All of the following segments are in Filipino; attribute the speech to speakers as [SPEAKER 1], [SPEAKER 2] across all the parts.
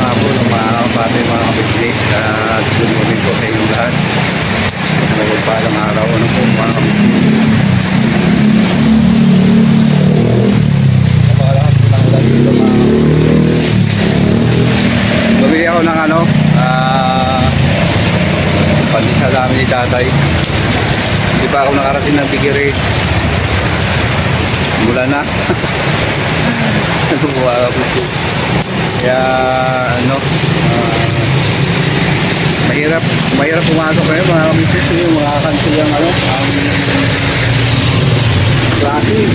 [SPEAKER 1] hapon mga kapatid, mga kabisnes, at good morning po sa inyong lahat. Magpalang araw, ano po mga kabisnes. Malakas po ng ulan dito mga kabisnes. Bumili ako ng pandesal namin ni tatay. Hindi pa ako nakarating ng Bigire. Mula na. Kaya mahirap pumasok kayo mga kabisnes, yung mga cancel yung traffic.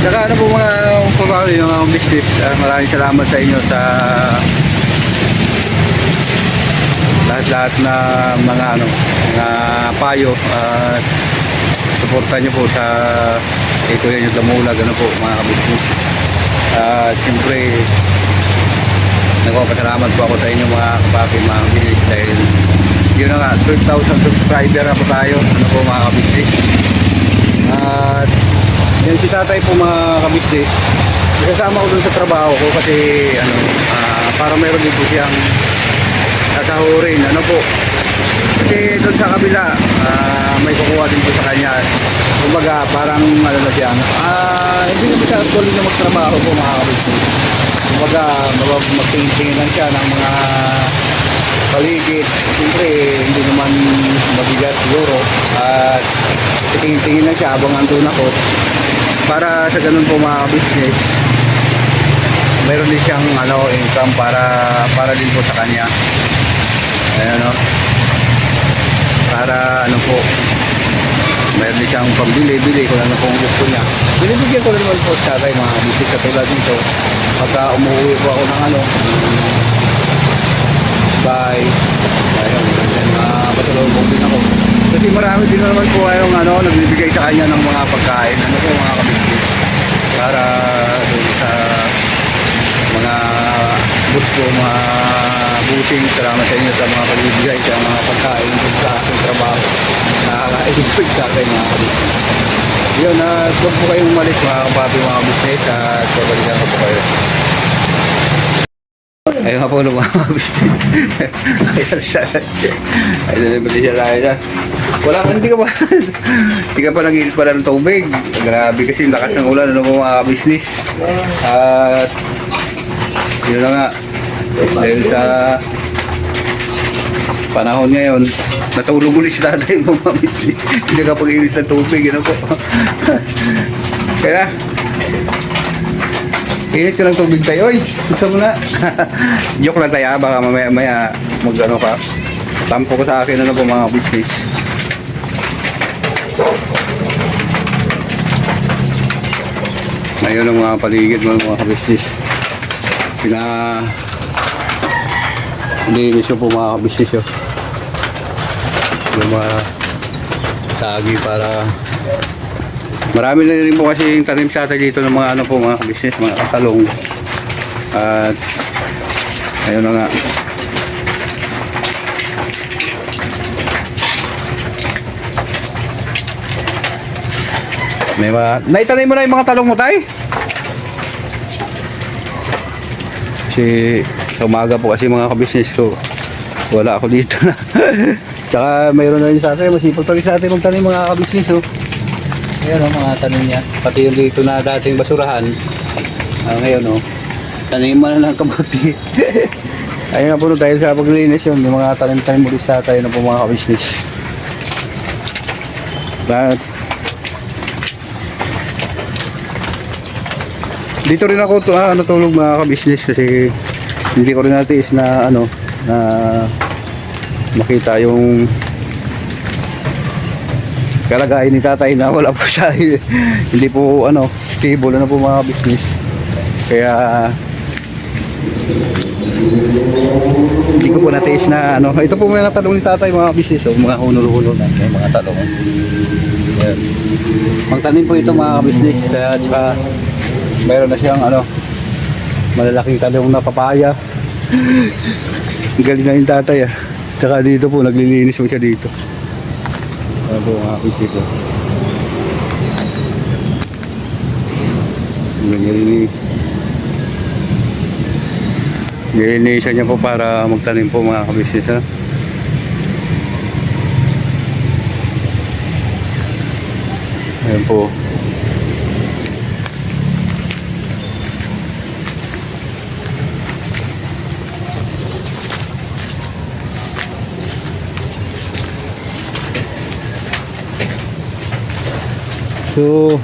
[SPEAKER 1] Saka po mga pabali yung mga business, maraming salamat sa inyo sa lahat na mga mga payo at suporta nyo po sa Kuya nyo Damulag, po mga kabisnes. At siyempre nagpapasalamat po ako sa inyo mga kapatid, mga kabisnes, dahil yun na nga 12,000 subscriber na po tayo, po mga kabisnes. At yan si tatay po mga kabisnes, kasama ko dun sa trabaho ko kasi para meron din po siyang sasahurin, po kasi dun sa kabila may kukuha din po sa kanya. Kumbaga parang na siya, hindi na siya tuloy na magtrabaho po mga kabisnes. Kumbaga magtingin-tingin lang siya ng mga paligid. Siyempre hindi naman mabigat siguro, at tingin-tingin lang siya habang andun ako, para sa ganun po mga kabisnes mayroon din siyang income para din po sa kanya. Ayan, para po mayroon din siyang pambili-bili kung ano pong gusto niya. Binibigyan ko rin naman po sa tatay mga kabisnes, katulad dito pagka umuwi po ako ng bye, ayun, patulong din ako kasi marami din naman po kayong nagbibigay sa kanya ng mga pagkain, po mga kabisnes, para doon sa mga gusto, mga busing. Salamat sa inyo sa mga pagbibigay sa mga pagkain doon sa aking trabaho. Nakakaibig sa akin mga kabisnes. Yun, huwag po kayong umalis mga kapatid, mga business, at pabalikan ko po kayo. Ayun nga po mga business. Ayun na naman siya tayo. Hindi ka pa nag-iil pala ng tubig. Grabe kasi lakas ng ulan, po mga business. At yun na nga, dahil sa panahon ngayon, natulog ulit si tatay mo mga business. Hindi ka pag-ilis ng tubig, po. Kaya init ko ng tubig tayo, gusto mo na. Joke lang tayo, baka mamaya ka. Tampo ko sa akin po mga business. Ngayon ang mga paligid mga business, linis ko po mga business yung mga tagi, para marami na rin po kasi yung tanim sa atin dito ng mga po mga business, mga katalong. At ayun na nga, may naitanim mo na yung mga talong mo tay? Kasi sa umaga po kasi mga kabisnes ko, wala ako dito na. Tsaka mayroon na rin sa atin, masipag pa rin sa atin magtanim mga kabisnes. Ayan mga tanim niya, pati yung dito na dating basurahan, ngayon tanim mo na ng kabuti. Ayun na po dahil sa paglilinis yun, yung mga tanim-tanim ulit sa tayo na po mga kabisnes. Dito rin ako natulog mga kabisnes kasi hindi ko rin natiis na na makita yung kalagayan ni tatay na wala po siya. Hindi po stable na po mga business. Kaya hindi ko po natiis na ito po mga talong ni tatay mga business, mga hunol-hunol na may mga talong. Ayan. Magtanim po ito mga business, at saka mayroon na siyang malalaking talong na papaya. Galing na yung tatay Tsaka dito po naglilinis po siya dito. Ano po mga business Ganyan rin Nilinisan niya po para magtanim po mga kabisnes. Ha? Ayan po. So,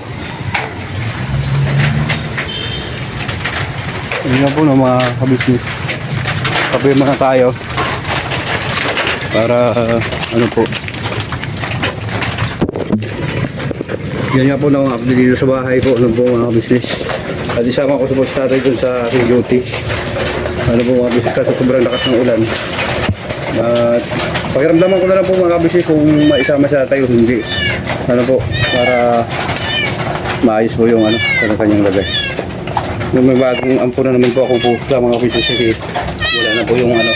[SPEAKER 1] yun nga po no, mga kabisnes. Kape muna tayo para ano po. Yan nga po na update dito sa bahay po ano po mga kabisnes. At isama ko sa tatay dun sa aking duty. Ano po mga kabisnes kasi sobrang lakas ng ulan. At pakiramdaman ko na lang po mga kabisnes kung maisama sa tatay o hindi. Ano po, para maayos po yung ano, sa kanyang lagay. Yung may bagong ampo na naman po ako po sa mga kabisnes kasi wala na po yung ano,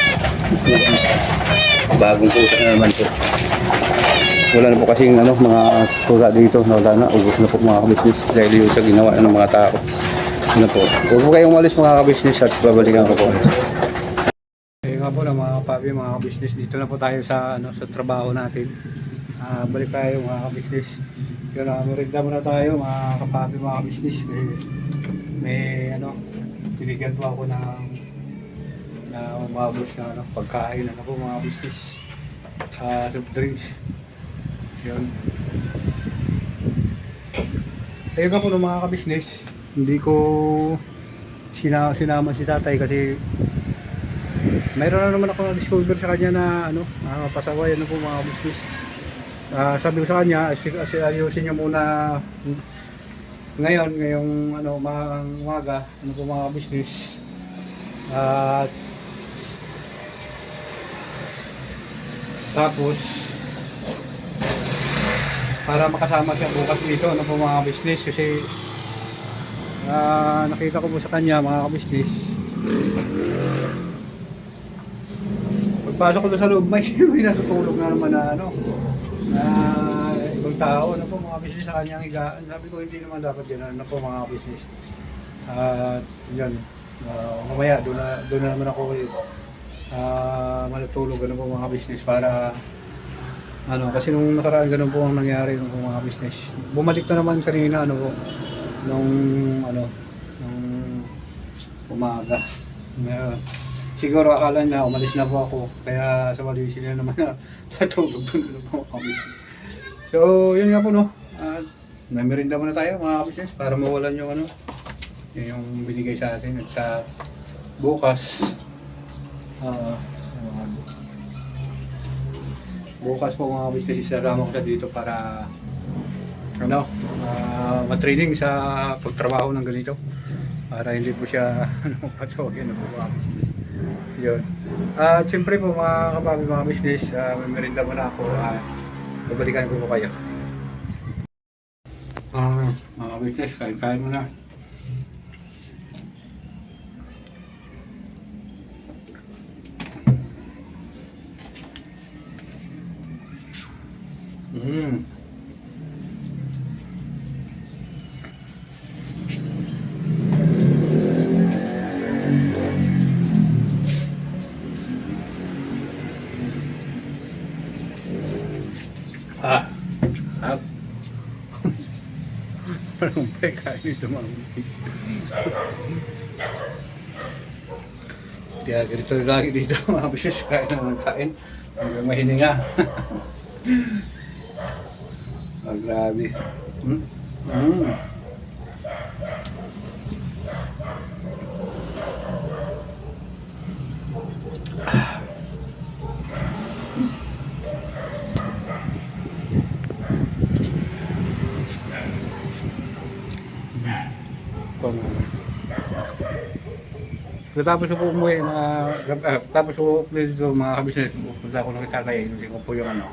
[SPEAKER 1] bagong pusa na naman po. Wala na po kasing ano, mga pusa dito, wala na, ubos na po mga kabisnes dahil yung sa ginawa ng mga tao. Ano po, huwag po kayong umalis mga kabisnes at babalikan ko po. Eh nga po na mga papi, mga kabisnes, dito na po tayo sa ano, sa trabaho natin. Balik tayo mga kabisnes. Yun na, merinda muna tayo mga kapapi, mga kabisnes. May ano, binigyan po ako ng umabot na ano, pagkain na po mga kabisnes. Soft drinks. Yun. Ayun nga po ng mga kabisnes. Hindi ko sinama si tatay kasi mayroon na naman ako na-discover sa kanya na ano, pasaway ano po mga kabisnes. Sabi ko sa kanya, ayusin niyo muna ngayong ano, umaga, ano po mga business. At tapos para makasama siya bukas dito, ano po mga business, kasi nakita ko po sa kanya mga business. Pagpasok ko doon sa loob, may natutulog na naman na ano, na ibang tao, ano po mga business sa kanyang higaan. Sabi ko hindi naman dapat yun, ano po mga business. At yun, mamaya doon na naman ako matutulog, ano po mga business, para ano, kasi nung nakaraan ganun po ang nangyari ng mga business. Bumalik na naman kanina ano po, nung umaga. Siguro akala na umalis na po ako, kaya sa mali sila naman na natulog doon po kami. So yun nga po no, may merinda muna tayo mga business para mawalan yung ano, yung binigay sa atin. At sa bukas bukas po mga business, isasama ko siya dito para ano, matraining sa pagtrabaho ng ganito, para hindi po siya ano, patsogin po mga business. Yun. At siyempre po mga kapabi, mga business, may merinda muna ako. Babalikan ko po kayo. Mga business, kain muna. Parang may kain ito mga business. Kaya ganito lagi dito mga business, kain naman kain hanggang mahininga. Grabe. Tapos ko po umuwi tapos ko dito mga kabisnes, punta ko ng tatay, hindi ko po yung ano,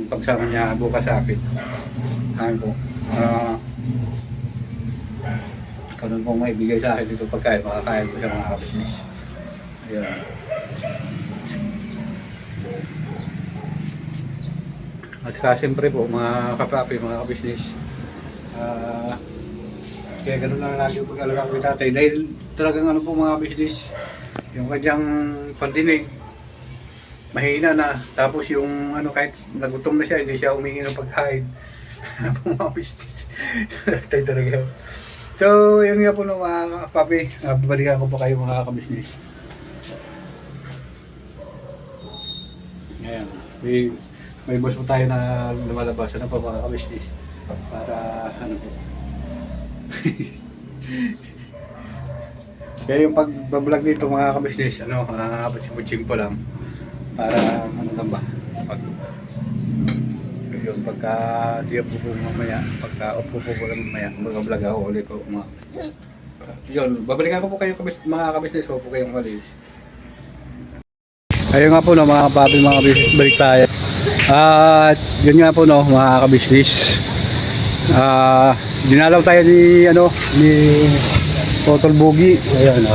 [SPEAKER 1] pagsama niya bukas sa akin. Sabi ko, kanon pong maibigay sa akin dito pagkain, makakain ko sa mga kabisnes. Ayan. At saka siyempre po mga kapapi, mga kabisnes, kaya gano'n lang lagi yung pag-alaga ko kay tatay dahil talagang ano po mga business, yung kanyang pandinig, mahina na. Tapos yung ano, kahit nagutom na siya, hindi siya humingi ng pagkain. Ano po mga business. Tayo talaga. So, yun nga po no, mga papi. Babalikan ko po kayo mga kabisnes. Ayan. May boss po tayo na lumalabas. Ano pa mga kabisnes? Para ano po. Kaya yung pagbablog dito mga kabisnes, ano, patsimpo po lang. Para ano lang ba? Yun, pagka di po po mamaya, pagka off po lang mamaya, mag-vlog ako ulit po mga. Yun, babalikan ko po kayo mga kabisnes ko po kayong malis. Ayun nga po no, mga kapapi, mga kabisnes, balik tayo. At yun nga po no, mga kabisnes. Dinalaw tayo ni ano, ni Total Boogie. Ayun no.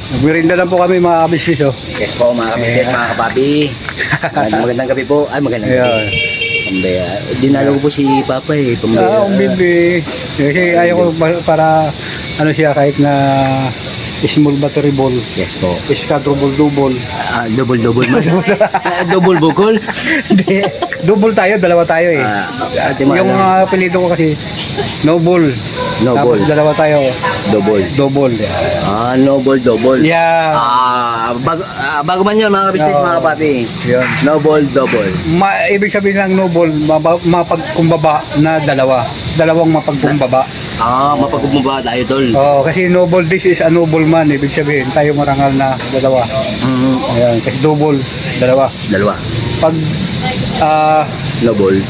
[SPEAKER 1] Nagmirinda lang po kami mga kabisnes oh.
[SPEAKER 2] Yes po mga kabisnes, mga kapapi. Magandang gabi po. Ay, magandang gabi. Pambaya. Dinalo ko po si Papa eh. Pambaya.
[SPEAKER 1] Ang bibi. Kasi ayaw ko para ano siya kahit na small battery ball.
[SPEAKER 2] Yes po.
[SPEAKER 1] Iska double.
[SPEAKER 2] Double man. Double bukol.
[SPEAKER 1] Hindi. Double tayo, dalawa tayo eh. Yung apelido ko kasi Noble. Tapos dalawa tayo.
[SPEAKER 2] Double. Noble.
[SPEAKER 1] Yeah.
[SPEAKER 2] Bago man yun mga kabisnes, mga kapapi.
[SPEAKER 1] Yun.
[SPEAKER 2] Double.
[SPEAKER 1] Ibig sabihin ng noble, mapagkumbaba na dalawa. Dalawang mapagkumbaba.
[SPEAKER 2] Mapagkumbaba tayo tol.
[SPEAKER 1] Oo, kasi noble, this is a noble man. Ibig sabihin, tayo marangal na dalawa. Ayan, kasi double, dalawa. Pag noble,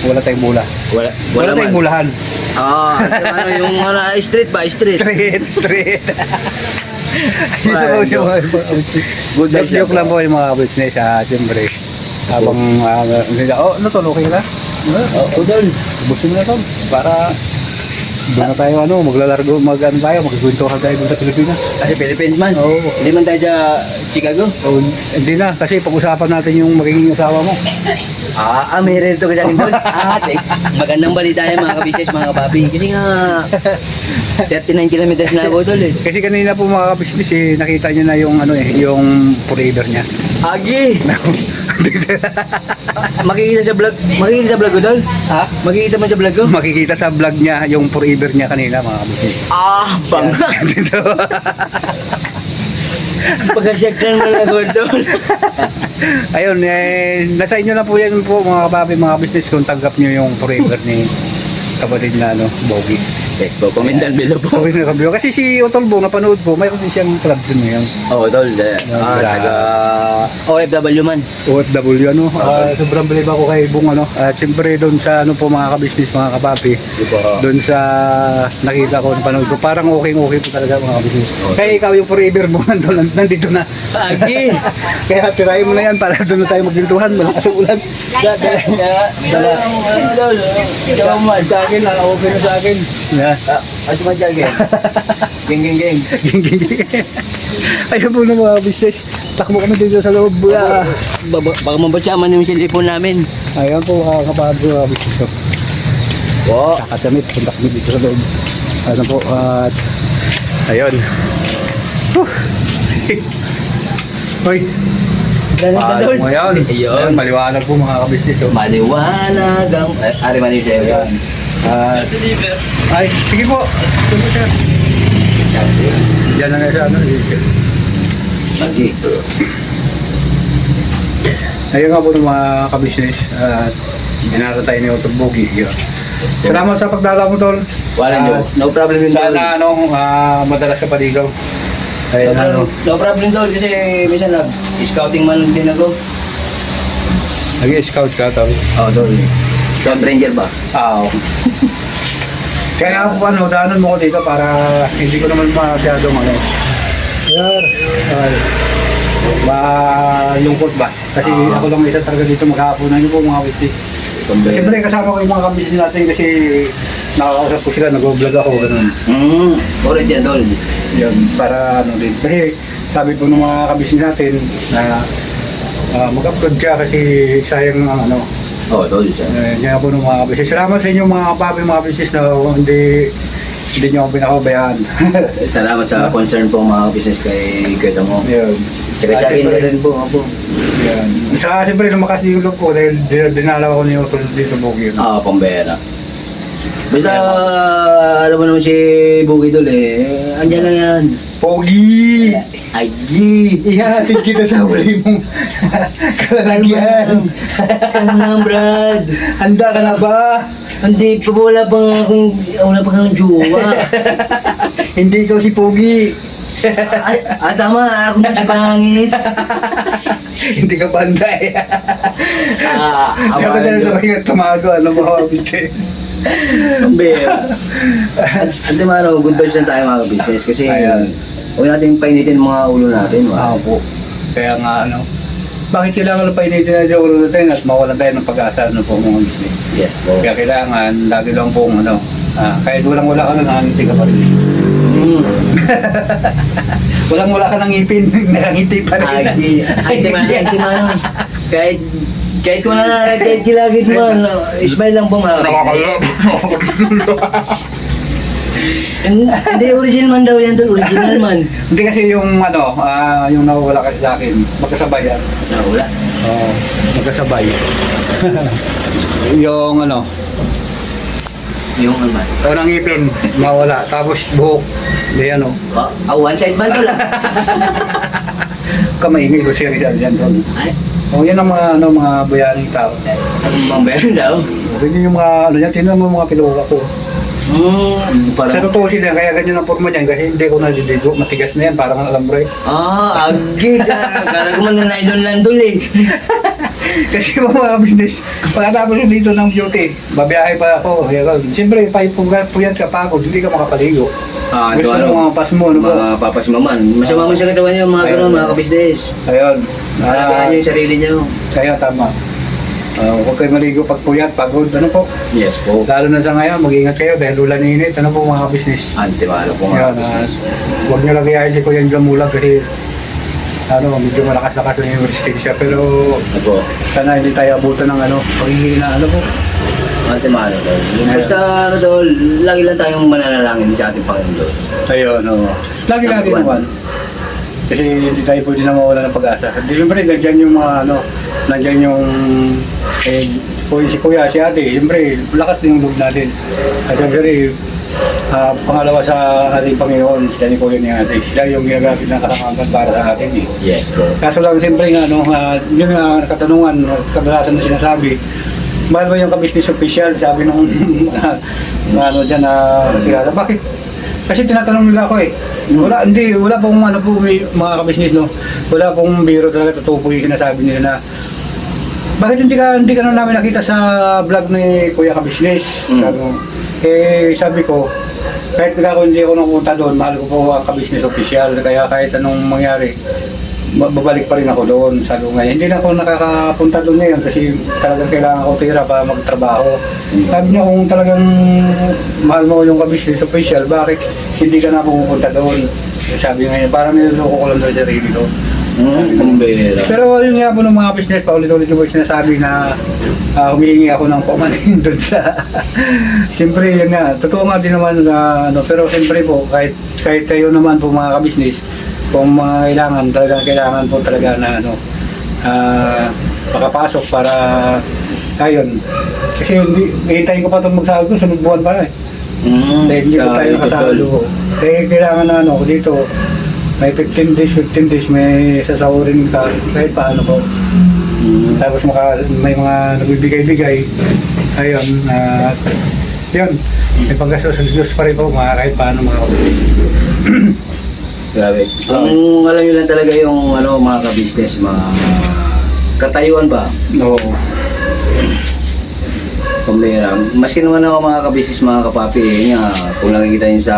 [SPEAKER 1] wala tayong bula. Wala tayong bulahan.
[SPEAKER 2] Ano yung street ba? Street.
[SPEAKER 1] Good joke lang po yung mga business siyempre. Habang okay na?
[SPEAKER 2] Udol.
[SPEAKER 1] Busin mo na to para doon na tayo maglalargo, magkikwentuhan tayo dun sa Pilipinas.
[SPEAKER 2] Kasi Philippines man.
[SPEAKER 1] Oo.
[SPEAKER 2] Hindi man tayo sa Chicago.
[SPEAKER 1] Hindi na, kasi pag-usapan natin yung magiging asawa mo.
[SPEAKER 2] May rito ka sa akin doon. Magandang balita yan mga kabisnes, mga kapapi. Kasi nga, 39 kilometers na ako doon eh.
[SPEAKER 1] Kasi kanina po mga kabisnes nakita niyo na yung yung forever niya.
[SPEAKER 2] Agi! Makikita sa vlog ko doon?
[SPEAKER 1] Ha?
[SPEAKER 2] Makikita mo sa vlog ko?
[SPEAKER 1] Makikita sa vlog niya yung forever niya kanina mga kabisnes.
[SPEAKER 2] Bangga! Pagkasyaktan mo lang ako doon.
[SPEAKER 1] Ayun, nasa inyo na po yan po mga kapapi, mga business kung tanggap nyo yung forever ni kapatid na Bogey.
[SPEAKER 2] Yes po, comment down below po.
[SPEAKER 1] Okay na kabyo. Kasi si Otolbo, napanood po, mayroon din siyang club din ngayon.
[SPEAKER 2] Tol. Taga OFW man.
[SPEAKER 1] OFW, sobrang believe ako kay Bung, At siyempre doon sa po mga kabisnes, mga kapapi. Doon sa nakita ko, napanood ko, parang okay po talaga mga kabisnes. Kaya ikaw yung forever mo, nandito na.
[SPEAKER 2] Agi!
[SPEAKER 1] Kaya tirahin mo na yan para doon na tayo magpintuhan, malakas ang ulan. Dala. Sa akin, okay na sa akin.
[SPEAKER 2] At madjagin. Geng.
[SPEAKER 1] Ayun po na mga business. Takbo kami dito sa loob.
[SPEAKER 2] Baka mabatsaman yung cellphone namin.
[SPEAKER 1] Ayun po mga kapatid mga business. Kakasamit. Punta kami dito sa loob. Ano po. At ayun. Hoy. Ayun. Maliwanag po mga kabisnes.
[SPEAKER 2] Maliwanag ang... Ari man yung sa'yo.
[SPEAKER 1] Ay, sige po. Yan na nga siya.
[SPEAKER 2] Sige.
[SPEAKER 1] Ayun nga po ng mga kabisnes. Dinara tayo ni Otol Bogey. Salamat sa pagdala mo, Tol.
[SPEAKER 2] No problem yun, Tol.
[SPEAKER 1] Sana madalas ka paligaw.
[SPEAKER 2] No problem, Tol. Kasi minsan scouting man din ako.
[SPEAKER 1] Nag-scout ka, Tol?
[SPEAKER 2] Tol. Scout ranger ba?
[SPEAKER 1] Kaya ako daanan mo ko dito para hindi ko naman masyado malungkot ba? Kasi ako lang isa talaga dito maghahaponan niyo po mga witness. Siyempre kasama ko yung mga kabisnes natin kasi nakakausap ko sila, nag-vlog ako, ganun.
[SPEAKER 2] Alright yan, Tol.
[SPEAKER 1] Yan, para din. Kasi sabi po ng mga kabisnes natin na mag-upload ka kasi sayang ang
[SPEAKER 2] Tol siya.
[SPEAKER 1] Kaya po ng mga kabisnes. Salamat sa inyo mga kapapi, mga kabisnes na hindi hindi nyo ako pinapabayaan.
[SPEAKER 2] Salamat sa concern po mga business kay Kuya mo.
[SPEAKER 1] Yun.
[SPEAKER 2] Kaya sa akin
[SPEAKER 1] Siyempre,
[SPEAKER 2] na rin po ako.
[SPEAKER 1] yan. Saka siyempre lumakas yung loob ko dahil dinala ko ni Utol dito Bukid.
[SPEAKER 2] Pambera. Basta alam mo naman si Bugay Dol eh. Andyan lang yan.
[SPEAKER 1] Pogi!
[SPEAKER 2] Ay,
[SPEAKER 1] Ihatid kita sa huli mong kalalagyan.
[SPEAKER 2] ano na Brad?
[SPEAKER 1] Handa ka na ba?
[SPEAKER 2] Hindi pa wala pa kang jowa.
[SPEAKER 1] Hindi ikaw si Pogi.
[SPEAKER 2] Tama, ako na si Pangit.
[SPEAKER 1] Hindi ka banda eh. Dapat na sabay nga tumago, ano mga business.
[SPEAKER 2] Pambera. Ante mano, good vibes lang tayo mga business kasi
[SPEAKER 1] Ayan.
[SPEAKER 2] huwag natin painitin mga ulo natin.
[SPEAKER 1] Po. Kaya nga ano, bakit kailangan pa initin na yung ulo natin at mawalan tayo ng pag-asa ano po mga business.
[SPEAKER 2] Yes po.
[SPEAKER 1] Kaya kailangan, lagi lang pong ano, kahit walang-wala ka na, nangangitig ka pa rin. Walang-wala ka ng ngipin, nangangiti pa rin.
[SPEAKER 2] Ante mano. Kahit kung kahit gilagid man, smile lang po mga Hindi, original man daw yan doon, original man.
[SPEAKER 1] Hindi kasi yung ano, yung nawawala kasi sa akin, magkasabay yan.
[SPEAKER 2] Wala.
[SPEAKER 1] Oo, magkasabay. Yung ano,
[SPEAKER 2] Yung ano man.
[SPEAKER 1] unang ngipin, mawala. Tapos buhok, di ano,
[SPEAKER 2] One side man to lang.
[SPEAKER 1] kamaingay ko siya rin dyan doon.
[SPEAKER 2] Ay,
[SPEAKER 1] Yan ang mga, ano, mga bayaning tao.
[SPEAKER 2] ang mambayan daw.
[SPEAKER 1] Ganyan yung mga, ano yan, tinan mo mga pinuha ko. Sa
[SPEAKER 2] Parang...
[SPEAKER 1] totoo sila, kaya ganyan ang forma niyan kasi hindi ko naliligo. Matigas na yan, parang alambre.
[SPEAKER 2] Agig. Kala ko man na nylon lang doon eh.
[SPEAKER 1] Kasi mga business, pagkatapos ko dito ng beauty, babiyahe pa ako. Siyempre, puyat ka pa ako, hindi ka makapaligo. Gusto mo mga pas mo, ano po?
[SPEAKER 2] Mga papas maman. Masama man sa katawan niyo, mga
[SPEAKER 1] Ayun.
[SPEAKER 2] ganun, mga kabisnes.
[SPEAKER 1] Ayun.
[SPEAKER 2] Alagaan niyo yung sarili niyo.
[SPEAKER 1] Kaya tama. Huwag kayo maligo pag puyat, pagod, ano po.
[SPEAKER 2] Yes po.
[SPEAKER 1] Lalo na sa ngayon, mag-ingat kayo dahil ulan init, ano po mga business.
[SPEAKER 2] Antiwala po mga
[SPEAKER 1] Yan,
[SPEAKER 2] kabisnes.
[SPEAKER 1] huwag nyo lang iayin si Kuya Gamulag kasi ano, medyo malakas-lakas lang yung resistensya pero
[SPEAKER 2] Ako.
[SPEAKER 1] sana hindi tayo abutan ng ano, paghihinaan ano po.
[SPEAKER 2] Antiwala po.
[SPEAKER 1] Ayun.
[SPEAKER 2] Basta ano doon, lagi lang tayong mananalangin sa ating Panginoon Diyos.
[SPEAKER 1] Ayun, no. Lagi-lagi
[SPEAKER 2] Number one.
[SPEAKER 1] naman. Kasi hindi tayo pwede na mawala ng pag-asa. Siyempre, nandiyan yung mga ano, nandiyan yung si Kuya, si Ate, siyempre, lakas din yung loob natin. At siyempre, pangalawa sa ating Panginoon, sila ni Kuya ni Ate, sila yung ginagamit ng karangaman para sa atin eh.
[SPEAKER 2] Yes po.
[SPEAKER 1] Kaso lang siyempre nga, no, yun nga katanungan, kadalasan na sinasabi, mahal ba yung ka-business official? Sabi nung ano dyan na kilala, bakit? Kasi tinatanong nila ako eh. Wala pong ano po mga ka-business no. Wala pong biro talaga, totoo po yung sinasabi nila na bakit hindi ka na namin nakita sa vlog ni Kuya ka-business? Sabi ko, kahit ako hindi ako napunta doon, mahal ko po ang ka-business official. Kaya kahit anong mangyari, babalik pa rin ako doon. Sabi ko ngayon, hindi na ako nakakapunta doon ngayon kasi talagang kailangan ko pera para magtrabaho. Sabi niya kung talagang mahal mo yung ka-business official, bakit hindi ka na pupunta doon? Sabi ngayon, parang niloloko ko lang doon sa sarili ko. Pero yun nga po ng mga business, paulit-ulit yung sinasabi na humihingi ako ng pamanin doon sa... Siyempre yun nga, totoo nga din naman na pero siyempre po, kahit kayo naman po mga ka-business, kung kailangan po talaga na makapasok para ayun. Kasi hintayin ko pa itong magsahod ko, sunod buwan pa na eh. Dahil hindi ko tayo nakasahod ko. Kaya kailangan na dito, may 15 days may sasahurin ka kahit paano po. Tapos may mga nagbibigay-bigay. Ayun, yun. May paggastos pa rin po kahit paano mga kapatid.
[SPEAKER 2] Grabe. Kung alam nyo lang talaga yung mga ka-business, mga katayuan ba?
[SPEAKER 1] No.
[SPEAKER 2] Kumbira. Maski naman ako mga ka-business, mga kapapi, kung nakikita nyo sa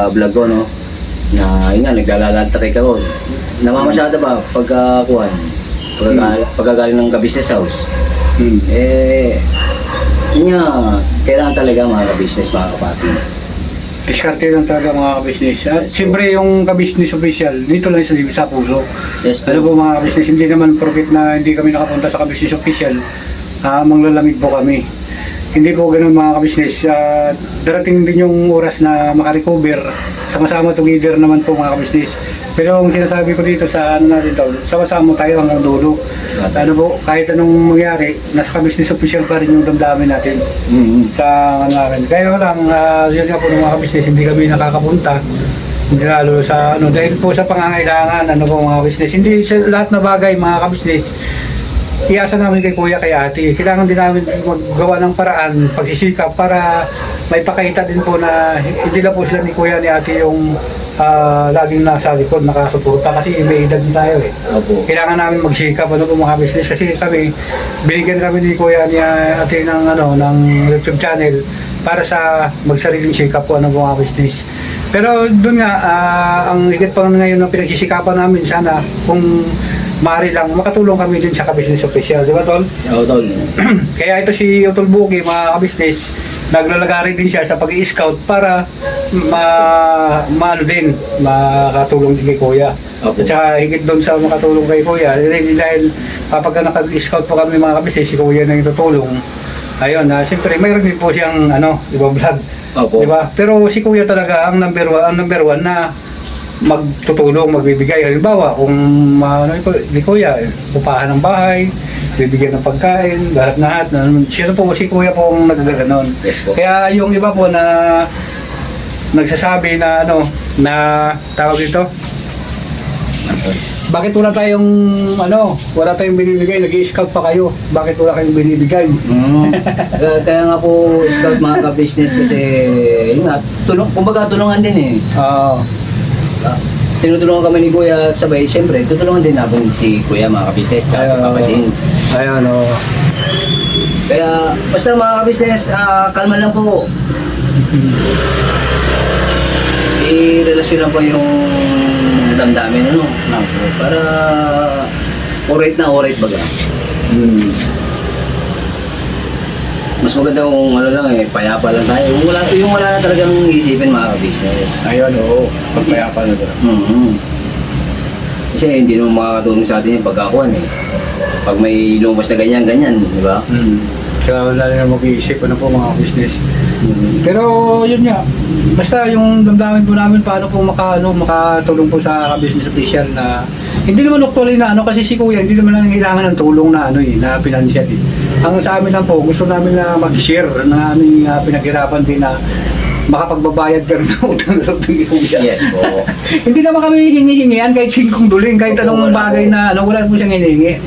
[SPEAKER 2] vlog ko, no? Na naglalatry ka ko. Namamasada ba pagkakuhan? Pagkagaling ng ka-business house? Kailangan talaga mga ka-business, mga kapapi.
[SPEAKER 1] Diskarte lang talaga mga ka-business. At siyempre yung ka-business official, dito lang sa puso.
[SPEAKER 2] Yes,
[SPEAKER 1] Ano po mga ka-business, hindi naman profit na hindi kami nakapunta sa ka-business official. Manglalamig po kami.
[SPEAKER 3] hindi po ganun mga kabisnes. Darating din yung oras na makarecover. Sama-sama together naman po mga kabisnes. Pero ang sinasabi ko dito sa ano natin to, sama-sama tayo hanggang dulo. Ano po, kahit anong mangyari, nasa kabisnes official pa rin yung damdamin natin sa ano natin. Kaya lang, yun nga po ng mga kabisnes, hindi kami nakakapunta. Hindi lalo sa ano, dahil po sa pangangailangan, ano po mga kabisnes. Hindi sa lahat na bagay mga kabisnes, iasa namin kay kuya, kay ate. Kailangan din namin maggawa ng paraan, pagsisikap para may pakita din po na hindi lang po sila ni kuya ni ate yung laging nasa likod nakasuporta kasi may edad din tayo eh.
[SPEAKER 2] Opo.
[SPEAKER 3] Kailangan namin magsikap ano po mga business kasi kami binigyan kami ni kuya ni ate ng ano ng YouTube channel para sa magsariling sikap po ano po mga business. Pero doon nga ang higit pa ngayon na pinagsisikapan namin sana kung maaari lang makatulong kami din sa ka-business official, di ba tol?
[SPEAKER 2] Oo, tol.
[SPEAKER 3] Kaya ito si Utol Buki, mga ka-business, naglalagari din siya sa pag-i-scout para maano din, makatulong din kay Kuya.
[SPEAKER 2] Opo.
[SPEAKER 3] At saka higit doon sa makatulong kay Kuya, dahil kapag naka-scout po kami mga ka-business, si Kuya na yung tutulong. Ayun, siyempre mayroon din po siyang vlog.
[SPEAKER 2] Opo.
[SPEAKER 3] Di ba? Pero si Kuya talaga ang number one na magtutulong, magbibigay. Halimbawa, kung di kuya, pupahan ng bahay, bibigyan ng pagkain, lahat. Siya po, si kuya po ang nagagano'n.
[SPEAKER 2] Yes po.
[SPEAKER 3] Kaya yung iba po na nagsasabi na na tawag dito, bakit wala tayong binibigay, nag-i-scout pa kayo, bakit wala kayong binibigay?
[SPEAKER 2] Kaya nga po, scout mga ka-business kasi, yun nga, kumbaga tulungan din eh. Tinutulungan kami ni Kuya at sabay, siyempre, tutulungan din natin si Kuya mga ka-business at si Papa Dins.
[SPEAKER 3] Ayun,
[SPEAKER 2] Kaya, basta mga ka-business, kalma lang po. I-relasyon lang po yung damdamin, para orate baga. Mas maganda kung payapa lang tayo. Yung wala na talagang isipin mga ka-business.
[SPEAKER 3] Ayun, pagpayapa na doon.
[SPEAKER 2] Kasi hindi naman makakatulong sa atin yung pagkakuan eh. Pag may lumabas na ganyan, di ba?
[SPEAKER 3] Kaya wala na mag-iisip po mga business. Pero yun nga, basta yung damdamin po namin paano po makatulong po sa business official na hindi naman actually na kasi si Kuya hindi naman lang kailangan ng tulong na na financial eh. Ang sa amin lang po, gusto namin na mag-share na aming pinaghirapan din na makapagbabayad ka rin ng utang na loob ng Kuya.
[SPEAKER 2] Yes po.
[SPEAKER 3] Hindi naman kami hinihingian kahit singkong duling, kahit anong bagay na wala po siyang hinihingi.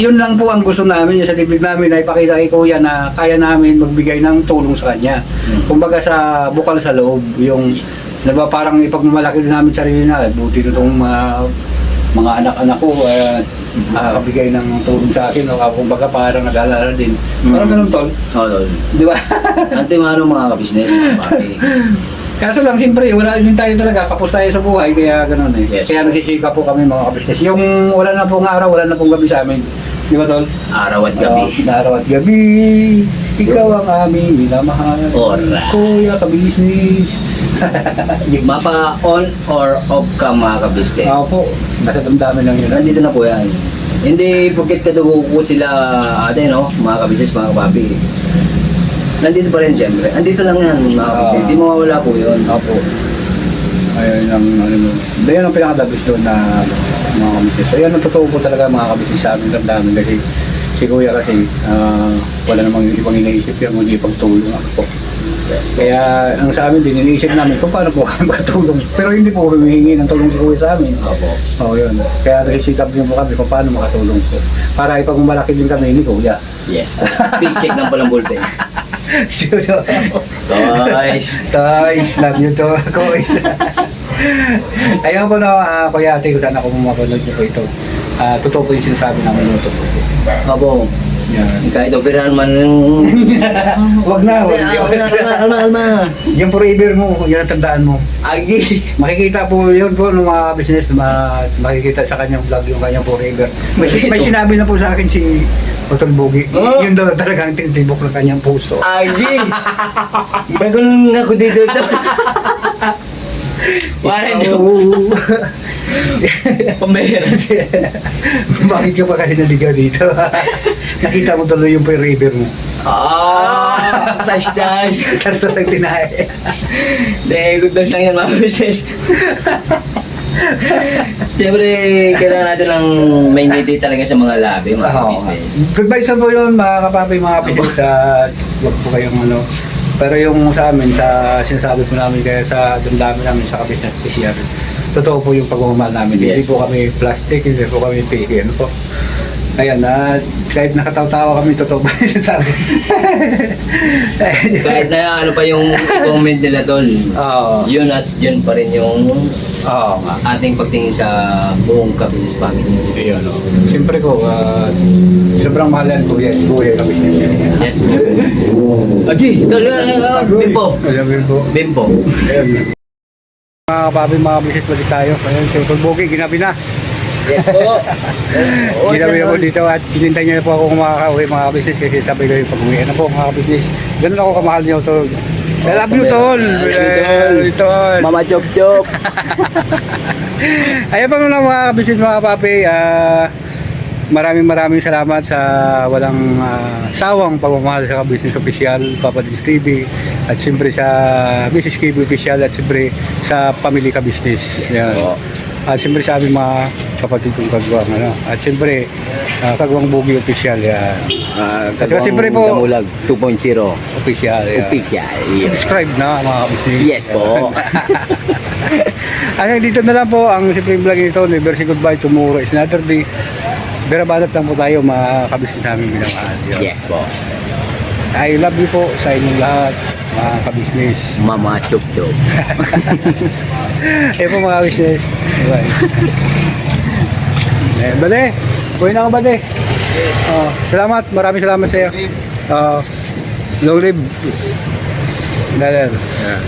[SPEAKER 3] Yun lang po ang gusto namin sa dibdib namin na ipakita kay Kuya na kaya namin magbigay ng tulong sa kanya. Kumbaga sa bukal sa loob, yung parang ipagmamalaki din namin sarili na, buti na itong mga anak-anak ko nakakabigay ng tulong sa akin, kumbaga parang nag-alala din. Parang ganun tol.
[SPEAKER 2] Oo, tol.
[SPEAKER 3] Di ba?
[SPEAKER 2] Antimano mga ka-business, pare.
[SPEAKER 3] Kaso lang, siyempre, wala din tayo talaga, kapos tayo sa buhay, kaya gano'n eh.
[SPEAKER 2] Yes.
[SPEAKER 3] Kaya nagsisika po kami mga ka-business. Yung wala na pong araw, wala na pong gabi sa amin. Di ba, Tol?
[SPEAKER 2] Araw at gabi.
[SPEAKER 3] Araw at gabi, ikaw ang aming minamahal.
[SPEAKER 2] Alright.
[SPEAKER 3] Kuya, ka-business.
[SPEAKER 2] Mapa on or off ka mga ka-business.
[SPEAKER 3] Ako po, nasa damdamin lang yun.
[SPEAKER 2] Nandito na po yan. Hindi porket kadugo ko sila mga ka-business, mga kapapi. Nandito pa rin siyempre. Andito lang yan mga ka-business. Hindi mawawala po yun.
[SPEAKER 3] Opo. Ayun ang yan ang pinakadabis doon na mga kabisnes. Ayan ang totoo po talaga mga kabisnes sa amin damdamin kasi si Kuya kasi wala namang ibang iniisip yan kundi pagtulong ako po.
[SPEAKER 2] Yes.
[SPEAKER 3] Kaya ang sa amin din iniisip namin kung paano po kami makatulong. Pero hindi po humihingi ng tulong si Kuya sa amin.
[SPEAKER 2] Opo.
[SPEAKER 3] Oo yun. Kaya nagsisikap din po kami kung paano makatulong po. Para ipagmamalaki din kami ni Kuya.
[SPEAKER 2] Yes po. Big check ng palang ballpen. Guys.
[SPEAKER 3] Guys, love you to. Guys. Ayun po na, Kuya Ate, kung saan ako mapanood niyo po ito. Totoo po yung sinasabi namin ito.
[SPEAKER 2] Opo.
[SPEAKER 3] Yan.
[SPEAKER 2] Kahit operahan man.
[SPEAKER 3] Wag na.
[SPEAKER 2] Alma.
[SPEAKER 3] Yung forever mo, yan ang tandaan mo.
[SPEAKER 2] Agi.
[SPEAKER 3] Makikita po yun po ng mga business, makikita sa kanyang vlog yung kanyang forever. May sinabi na po sa akin si Utol Bugi. Yun daw talagang tintibok ng kanyang puso.
[SPEAKER 2] Agi. Bagulong ako dito. Parang pambera.
[SPEAKER 3] Bakit ka pa kasi naligaw dito? Nakita mo tuloy yung forever mo.
[SPEAKER 2] Flash dash.
[SPEAKER 3] Gastos ang tinahe.
[SPEAKER 2] Hindi, good luck lang yan mga business. Siyempre, kailangan natin ng may ngiti talaga sa mga labi, mga business.
[SPEAKER 3] Goodbye sa po yun mga kapapi, mga business. Huwag po kayong ano. Pero yung sa amin, sa sinasabi po namin kaya sa damdamin namin sa kabusiness PCR, totoo po yung pagmamahal namin.
[SPEAKER 2] Yes.
[SPEAKER 3] Hindi po kami plastic, hindi po kami fake. Ano po? Ayan, kahit nakatawa-tawa kami, totoo ba yun sa amin?
[SPEAKER 2] Kahit na ano pa yung comment nila doon,
[SPEAKER 3] Oo.
[SPEAKER 2] yun at yun pa rin yung
[SPEAKER 3] Oo.
[SPEAKER 2] ating pagtingin sa buong ka-business family.
[SPEAKER 3] Ayun, no. Siyempre po, sobrang mahalan po yes, buhay na business yan.
[SPEAKER 2] Yes.
[SPEAKER 3] Agi!
[SPEAKER 2] Bimpo.
[SPEAKER 3] Alam po.
[SPEAKER 2] Bimpo.
[SPEAKER 3] Ayun. Mga kapabi, mga business balik tayo. Ayun, si Uncle Bogey, ginabi na.
[SPEAKER 2] Yes po.
[SPEAKER 3] Ginabi na po dito at sinintay niya na po ako kung makaka-uwi mga business kasi sabay ko yung pag-uwi. Ano po mga business? Ganun ako kamahal niyo, Tol. I love you, Tol.
[SPEAKER 2] I love you,
[SPEAKER 3] Tol.
[SPEAKER 2] Mama Chop Chop.
[SPEAKER 3] Ayan pa muna mga business, mga papi. Maraming salamat sa walang sawang pagmamahal sa Business Official, Papa Dins TV, at siyempre sa Mrs. KB Official, at siyempre sa Pamilya Ka Business. Yan.
[SPEAKER 2] po.
[SPEAKER 3] At siyempre sa aming mga kapatid kong kagwang. Ano? At siyempre, Kagwang Bugi Official. Yan. At saka siyempre po,
[SPEAKER 2] Damulag 2.0.
[SPEAKER 3] Official. Yan.
[SPEAKER 2] Official.
[SPEAKER 3] Subscribe na mga business.
[SPEAKER 2] Yes po.
[SPEAKER 3] Hanggang dito na lang po ang simpleng vlog nito. Never say goodbye, tomorrow is another day. Berabanat lang po tayo mga kabisnes namin minamahal.
[SPEAKER 2] Yes po.
[SPEAKER 3] I love you po sa inyong lahat, mga kabisnes.
[SPEAKER 2] Mama Chop Chop.
[SPEAKER 3] Eh po mga kabisnes. Bye. Bade, buhay na ako bade. Salamat, maraming salamat sa iyo. Long live. Daler. Yeah.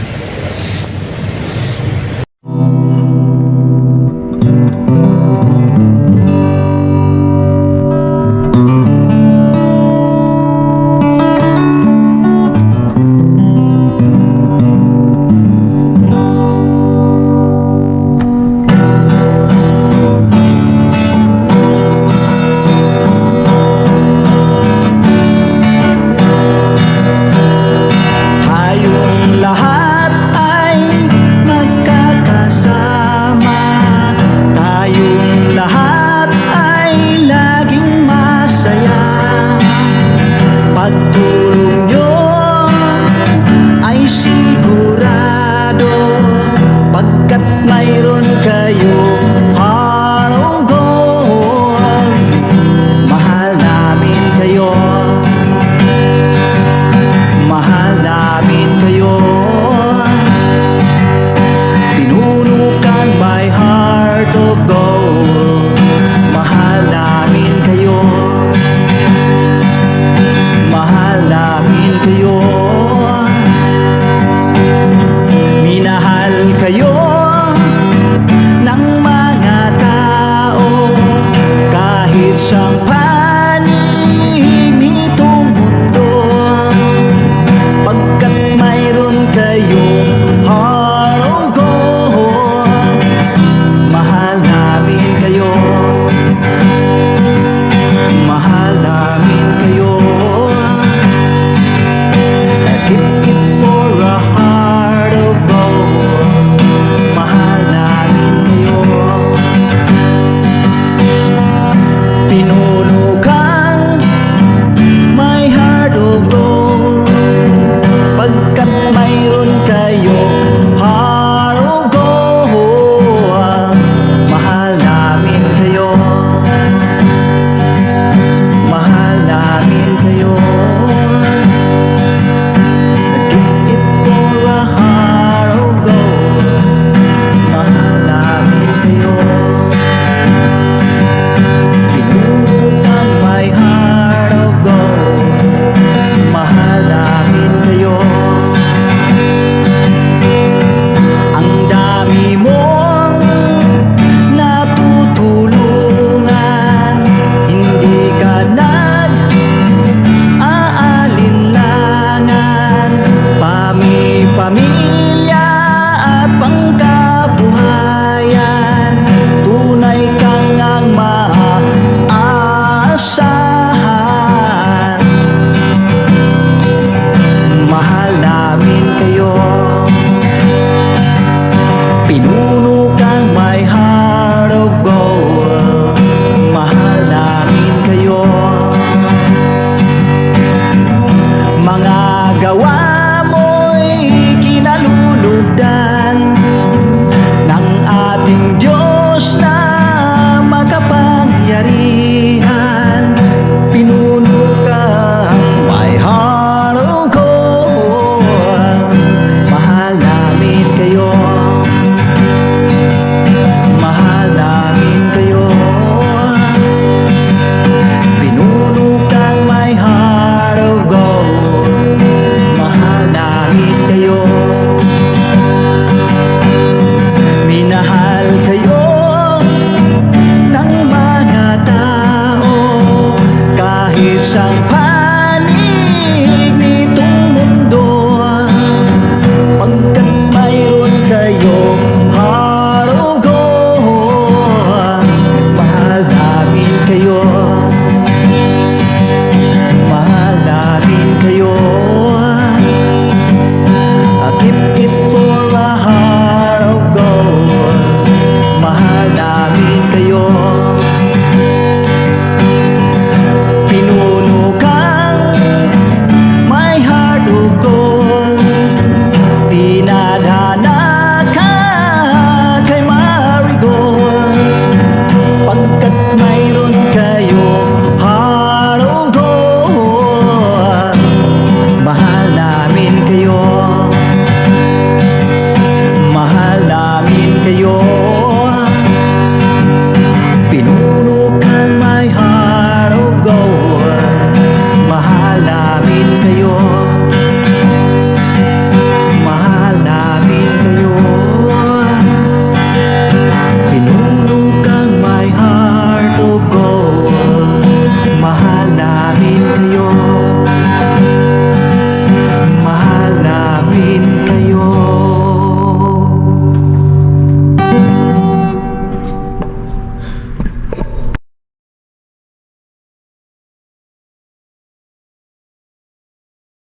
[SPEAKER 4] Tayong lahat puno